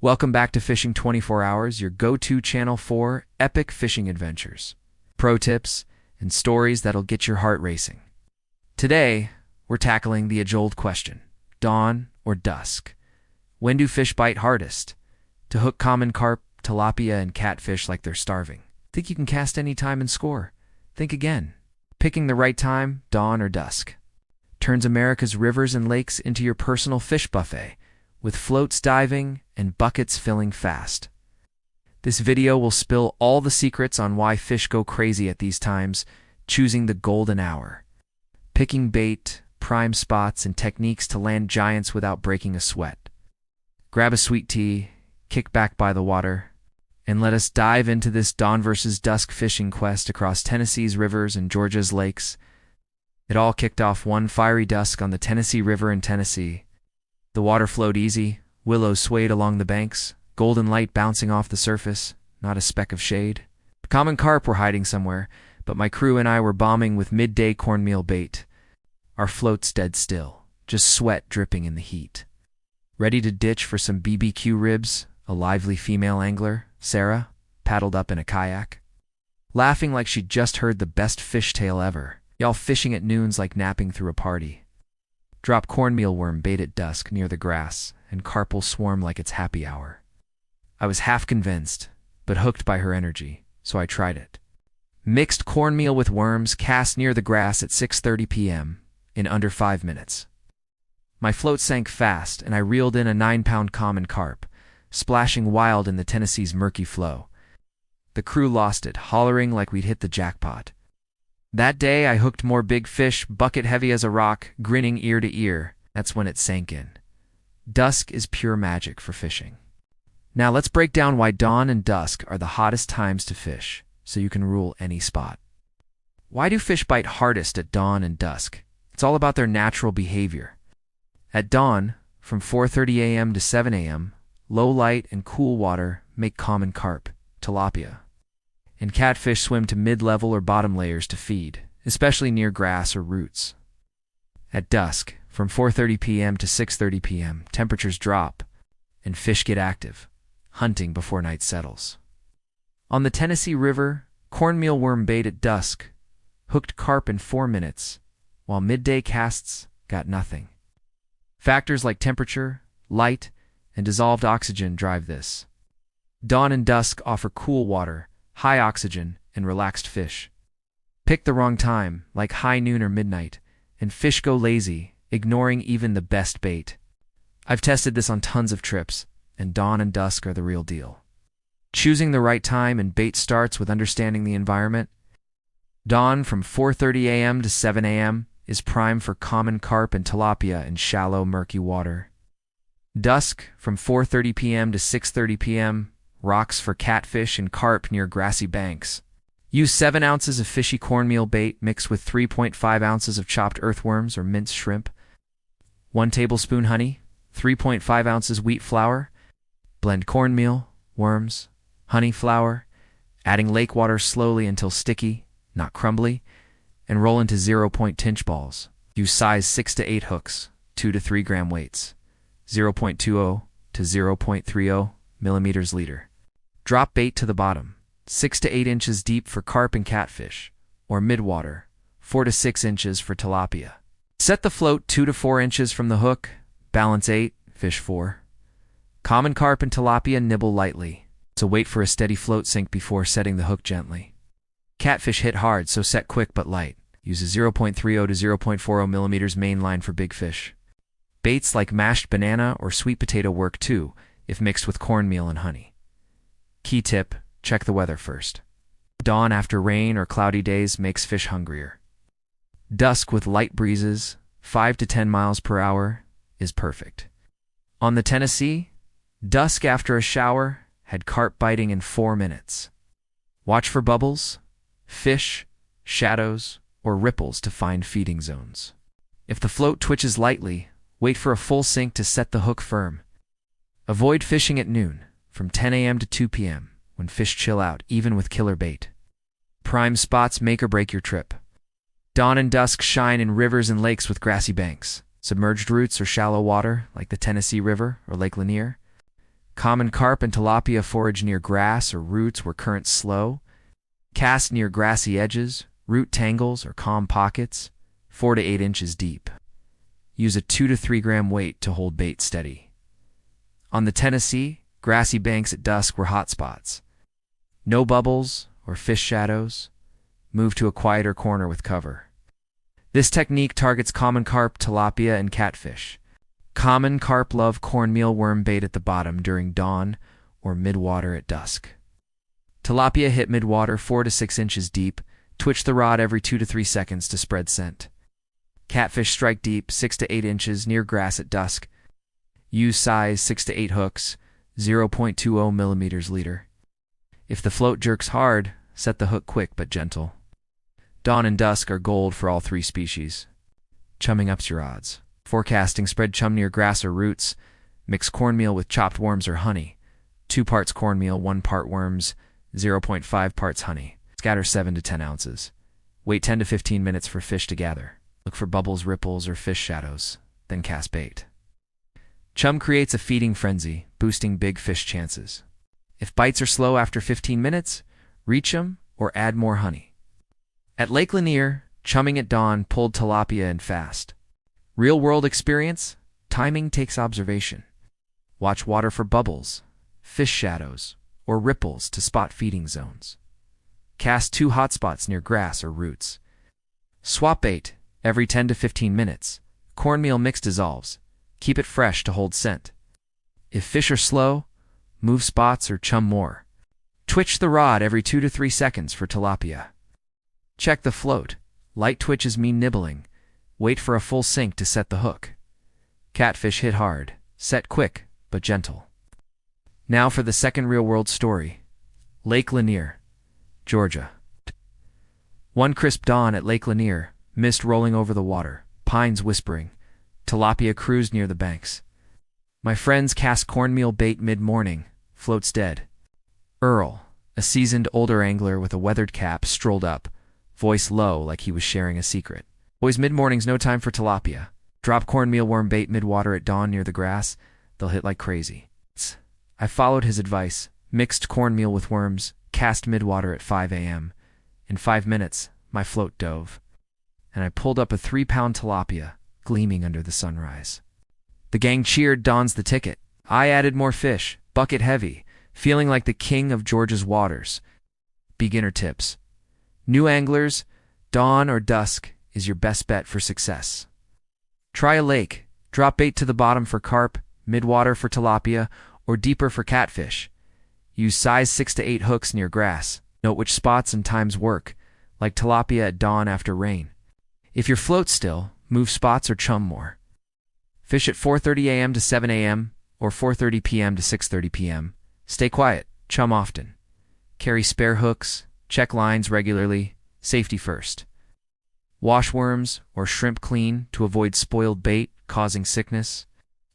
Welcome back to Fishing 24 Hours, your go-to channel for epic fishing adventures, pro tips, and stories that'll get your heart racing. Today, we're tackling the age-old question, dawn or dusk? When do fish bite hardest? To hook common carp, tilapia, and catfish like they're starving. Think you can cast any time and score? Think again. Picking the right time, dawn or dusk, turns America's rivers and lakes into your personal fish buffet, with floats diving and buckets filling fast. This video will spill all the secrets on why fish go crazy at these times, choosing the golden hour, picking bait, prime spots, and techniques to land giants without breaking a sweat. Grab a sweet tea, kick back by the water, and let us dive into this dawn versus dusk fishing quest across Tennessee's rivers and Georgia's lakes. It all kicked off one fiery dusk on the Tennessee River in Tennessee. The water flowed easy, willows swayed along the banks, golden light bouncing off the surface, not a speck of shade. Common carp were hiding somewhere, but my crew and I were bombing with midday cornmeal bait. Our floats dead still, just sweat dripping in the heat. Ready to ditch for some BBQ ribs, a lively female angler, Sarah, paddled up in a kayak, laughing like she'd just heard the best fish tale ever. Y'all fishing at noon's like napping through a party. Drop cornmeal worm bait at dusk near the grass, and carp will swarm like it's happy hour. I was half convinced, but hooked by her energy, so I tried it. Mixed cornmeal with worms cast near the grass at 6:30 p.m. in under 5 minutes. My float sank fast, and I reeled in a 9-pound common carp, splashing wild in the Tennessee's murky flow. The crew lost it, hollering like we'd hit the jackpot. That day, I hooked more big fish, bucket heavy as a rock, grinning ear to ear. That's when it sank in. Dusk is pure magic for fishing. Now let's break down why dawn and dusk are the hottest times to fish, so you can rule any spot. Why do fish bite hardest at dawn and dusk? It's all about their natural behavior. At dawn, from 4:30 a.m. to 7 a.m., low light and cool water make common carp, tilapia, and catfish swim to mid-level or bottom layers to feed, especially near grass or roots. At dusk, from 4:30 p.m. to 6:30 p.m., temperatures drop, and fish get active, hunting before night settles. On the Tennessee River, cornmeal worm bait at dusk hooked carp in 4 minutes, while midday casts got nothing. Factors like temperature, light, and dissolved oxygen drive this. Dawn and dusk offer cool water, high oxygen, and relaxed fish. Pick the wrong time, like high noon or midnight, and fish go lazy, ignoring even the best bait. I've tested this on tons of trips, and dawn and dusk are the real deal. Choosing the right time and bait starts with understanding the environment. Dawn from 4:30 a.m. to 7 a.m. is prime for common carp and tilapia in shallow, murky water. Dusk from 4:30 p.m. to 6:30 p.m. rocks for catfish and carp near grassy banks. Use 7 ounces of fishy cornmeal bait mixed with 3.5 ounces of chopped earthworms or minced shrimp, 1 tablespoon honey, 3.5 ounces wheat flour. Blend cornmeal, worms, honey, flour, adding lake water slowly until sticky, not crumbly, and roll into 0-point tinch balls. Use size 6 to 8 hooks, 2 to 3 gram weights, 0.20 to 0.30 millimeters liter. Drop bait to the bottom, 6 to 8 inches deep for carp and catfish, or midwater, 4 to 6 inches for tilapia. Set the float 2 to 4 inches from the hook, balance 8, fish 4. Common carp and tilapia nibble lightly, so wait for a steady float sink before setting the hook gently. Catfish hit hard, so set quick but light. Use a 0.30 to 0.40 millimeters main line for big fish. Baits like mashed banana or sweet potato work too, if mixed with cornmeal and honey. Key tip, check the weather first. Dawn after rain or cloudy days makes fish hungrier. Dusk with light breezes, 5 to 10 miles per hour, is perfect. On the Tennessee, dusk after a shower had carp biting in 4 minutes. Watch for bubbles, fish, shadows, or ripples to find feeding zones. If the float twitches lightly, wait for a full sink to set the hook firm. Avoid fishing at noon, from 10 a.m. to 2 p.m., when fish chill out, even with killer bait. Prime spots make or break your trip. Dawn and dusk shine in rivers and lakes with grassy banks, submerged roots or shallow water, like the Tennessee River or Lake Lanier. Common carp and tilapia forage near grass or roots where currents slow. Cast near grassy edges, root tangles, or calm pockets, 4 to 8 inches deep. Use a 2 to 3 gram weight to hold bait steady. On the Tennessee, grassy banks at dusk were hot spots. No bubbles or fish shadows. Move to a quieter corner with cover. This technique targets common carp, tilapia, and catfish. Common carp love cornmeal worm bait at the bottom during dawn or midwater at dusk. Tilapia hit midwater 4 to 6 inches deep. Twitch the rod every 2 to 3 seconds to spread scent. Catfish strike deep 6 to 8 inches near grass at dusk. Use size 6 to 8 hooks, 0.20 millimeters leader. If the float jerks hard, set the hook quick but gentle. Dawn and dusk are gold for all 3 species. Chumming ups your odds. Forecasting: spread chum near grass or roots. Mix cornmeal with chopped worms or honey. 2 parts cornmeal, 1 part worms, 0.5 parts honey. Scatter 7 to 10 ounces. Wait 10 to 15 minutes for fish to gather. Look for bubbles, ripples, or fish shadows. Then cast bait. Chum creates a feeding frenzy, boosting big fish chances. If bites are slow after 15 minutes, reach them or add more honey. At Lake Lanier, chumming at dawn pulled tilapia in fast. Real-world experience: timing takes observation. Watch water for bubbles, fish shadows, or ripples to spot feeding zones. Cast 2 hotspots near grass or roots. Swap bait every 10 to 15 minutes. Cornmeal mix dissolves. Keep it fresh to hold scent. If fish are slow, move spots or chum more. Twitch the rod every 2 to 3 seconds for tilapia. Check the float. Light twitches mean nibbling. Wait for a full sink to set the hook. Catfish hit hard. Set quick, but gentle. Now for the second real-world story. Lake Lanier, Georgia. One crisp dawn at Lake Lanier, mist rolling over the water, pines whispering. Tilapia cruised near the banks. My friends cast cornmeal bait mid-morning. Floats dead. Earl, a seasoned older angler with a weathered cap, strolled up, voice low like he was sharing a secret. Boys, mid-morning's no time for tilapia. Drop cornmeal worm bait mid-water at dawn near the grass. They'll hit like crazy. I followed his advice, mixed cornmeal with worms, cast mid-water at 5 a.m. In 5 minutes, my float dove, and I pulled up a 3-pound tilapia, gleaming under the sunrise. The gang cheered. Dawn's the ticket. I added more fish, bucket heavy, feeling like the king of Georgia's waters. Beginner tips. New anglers, dawn or dusk is your best bet for success. Try a lake. Drop bait to the bottom for carp, midwater for tilapia, or deeper for catfish. Use size 6 to 8 hooks near grass. Note which spots and times work, like tilapia at dawn after rain. If your float's still, move spots or chum more. Fish at 4:30 a.m. to 7 a.m. or 4:30 p.m. to 6:30 p.m. Stay quiet, chum often. Carry spare hooks, check lines regularly, safety first. Wash worms or shrimp clean to avoid spoiled bait causing sickness.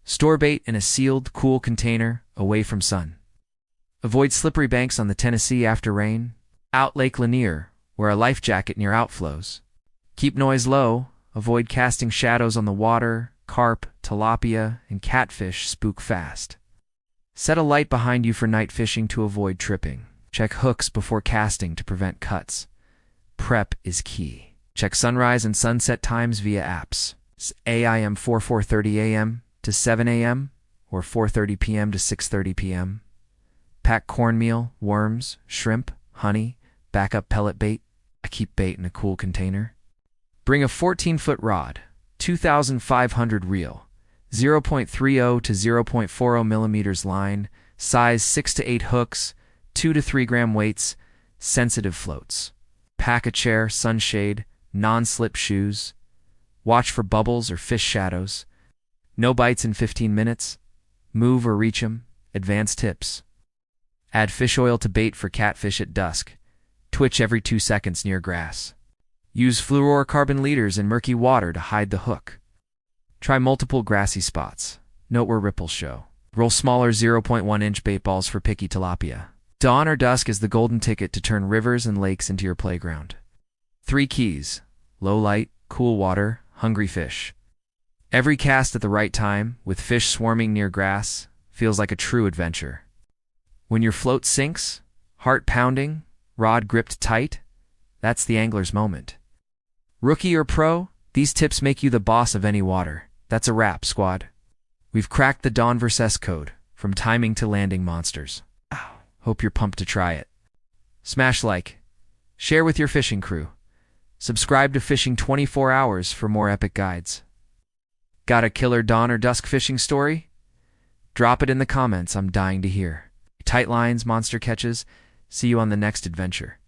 Store bait in a sealed, cool container away from sun. Avoid slippery banks on the Tennessee after rain. Out Lake Lanier, wear a life jacket near outflows. Keep noise low, avoid casting shadows on the water. Carp, tilapia, and catfish spook fast. Set a light behind you for night fishing to avoid tripping. Check hooks before casting to prevent cuts. Prep is key. Check sunrise and sunset times via apps. AIM 4:30 a.m. to 7 a.m. or 4:30 p.m. to 6:30 p.m. Pack cornmeal, worms, shrimp, honey, backup pellet bait. I keep bait in a cool container. Bring a 14-foot rod, 2,500 reel, 0.30 to 0.40 millimeters line, size 6 to 8 hooks, 2 to 3 gram weights, sensitive floats. Pack a chair, sunshade, non-slip shoes. Watch for bubbles or fish shadows. No bites in 15 minutes. Move or reach them. Advanced tips. Add fish oil to bait for catfish at dusk. Twitch every 2 seconds near grass. Use fluorocarbon leaders in murky water to hide the hook. Try multiple grassy spots. Note where ripples show. Roll smaller 0.1-inch bait balls for picky tilapia. Dawn or dusk is the golden ticket to turn rivers and lakes into your playground. 3 keys: low light, cool water, hungry fish. Every cast at the right time, with fish swarming near grass, feels like a true adventure. When your float sinks, heart pounding, rod gripped tight, that's the angler's moment. Rookie or pro, these tips make you the boss of any water. That's a wrap, squad. We've cracked the Dawn vs. code, from timing to landing monsters. Hope you're pumped to try it. Smash like, share with your fishing crew. Subscribe to Fishing 24 Hours for more epic guides. Got a killer dawn or dusk fishing story? Drop it in the comments, I'm dying to hear. Tight lines, monster catches. See you on the next adventure.